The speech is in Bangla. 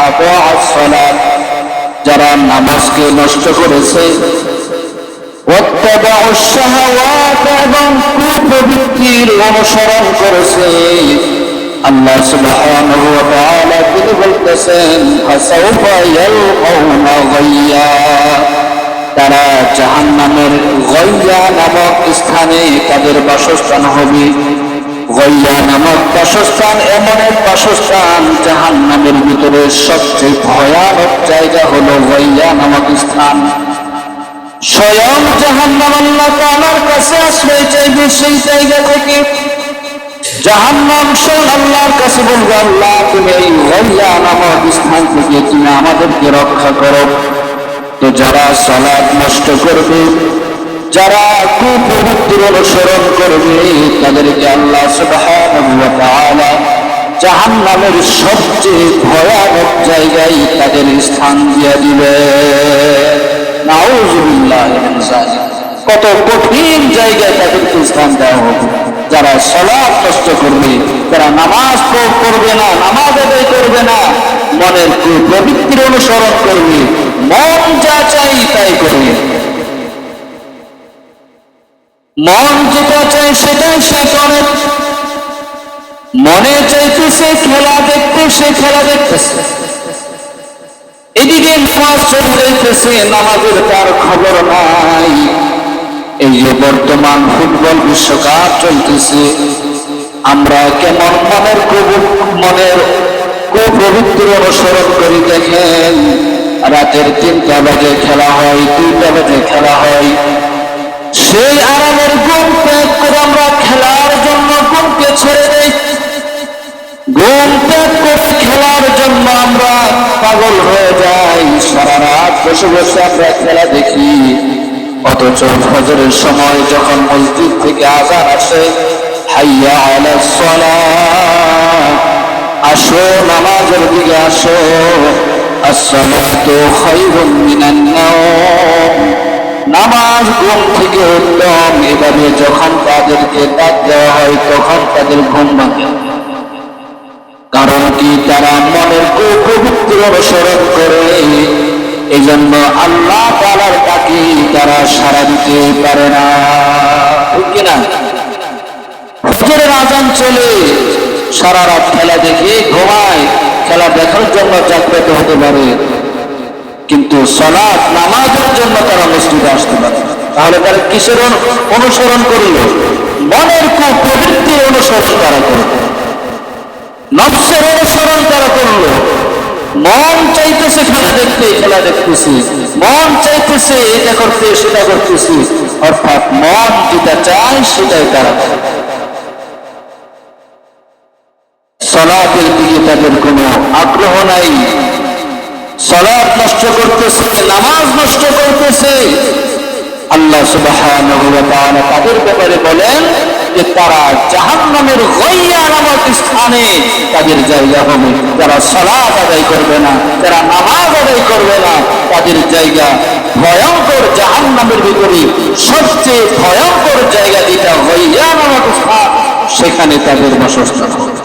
আযাআস সালাত, যারা নামাজকে নষ্ট করেছে, ওয়াত্তাবাউশ শাহাওয়াত, এবং কুপ্রবৃত্তির অনুসরণ করেছে, আল্লাহ সুবহানাহু ওয়া তাআলা তিনি বলতেছেন ফাসাউফা ইয়ালকাউনা গায়্যা, তারা জাহান্নামের গায়্যা নামক স্থানে তাদের বাসস্থান হবে। গায়্যা নামক বাসস্থান এমন এক বাসস্থান, জাহান্নামের ভিতরে সবচেয়ে ভয়ানক জায়গা হলো গায়্যা নামক স্থান। স্বয়ং জাহান্নাম আল্লাহ তাআলার কাছে আশ্রয় চাইবে সেই জায়গা থেকে। জাহান্নাম স্বয়ং আল্লাহর কাছে বলবে, আল্লাহ তুমি এই গায়্যা নামক স্থান থেকে তুমি আমাদেরকে রক্ষা করো। তো যারা সালাত নষ্ট করবে, যারা কুপ্রবৃত্তির অনুসরণ করবে, তাদেরকে আল্লাহ সুবহানাহু ওয়া তাআলা জাহান্নামের সবচেয়ে ভয়ানক জায়গায় তাদের স্থান দিয়ে দিবে। নাউযুবিল্লাহ মিন যালিক, কত কঠিন জায়গায় তাদেরকে স্থান দেওয়া হবে। যারা সালাত নষ্ট করবে, যারা নামাজ পড়বে না, নামাজ আদায় করবে না, মনের কুপ্রবৃত্তির অনুসরণ করবে, মন যা চাই তাই করবে, মন যেটা চাই সেটাই সে করে। মনে চাইতেছে খেলা দেখতে, সে খেলা দেখতেছে, এদিকে নামাজ চলে যাইতেছে, নামাজের তার খবর নাই। এই যে বর্তমান ফুটবল বিশ্বকাপ চলতেছে, আমরা কেমন মনের কুপ্রবৃত্তির অনুসরণ করি দেখেন। রাতের 3টা বাজে খেলা হয়, 2টা বাজে খেলা হয়, সেই আরামের ঘুম ত্যাগ করে আমরা খেলার জন্য ঘুমকে ছেড়ে দেই। ঘুম ত্যাগ করে খেলার জন্য আমরা পাগল হয়ে যাই, সারা রাত বসে বসে আমরা খেলা দেখি। অথচ ফজরের সময় যখন মসজিদ থেকে আযান আসে, হাইয়া আলাস সালাত, আসো নামাজের দিকে আসো, আসসালাতু খায়রুম মিনান নাওম, নামাজ ঘুম থেকে উত্তম। এভাবে যখন তাদেরকে ডাক দেওয়া হয় তখন তাদের ঘুম ভাঙে। কারণ কি? তারা মনের কুপ্রবৃত্তির অনুসরণ করে। এই জন্য আল্লাহ তাআলার ডাকে তারা সাড়া দিতে পারে না, ঠিক কিনা? ফজরের আযান চলে, সারা রাত খেলা দেখে ঘুমায়, খেলা দেখার জন্য জাগ্রত হতে পারে, কিন্তু সালাত নামাজের জন্য তারা মসজিদে আসতে পারে। তাহলে তারা কিসের অনুসরণ করল? মনের কুপ্রবৃত্তির অনুসরণ তারা করল, নফসের অনুসরণ তারা করল। মন চাইতেছে খেলা দেখতে, খেলা দেখতেছি, মন চাইতেছে এটা করতে সেটা করতেছি, অর্থাৎ মন যেটা চায় সেটাই তারা করে। সালাতের দিকে তাদের কোনো আগ্রহ নাই, সালাত নষ্ট করতেছে, নামাজ নষ্ট করতেছে। আল্লাহ সুবহানাহু ওয়া তাআলা তাদের ব্যাপারে বলেন যে তারা জাহান্নামের গায়্যা নামক স্থানে তাদের জায়গা হবে। যারা সালাত আদায় করবে না, যারা নামাজ আদায় করবে না, তাদের জায়গা ভয়ঙ্কর জাহান্নামের ভিতরে সবচেয়ে ভয়ঙ্কর জায়গা যেটা গায়্যা নামক স্থান, সেখানে তাদের বাসস্থান হবে।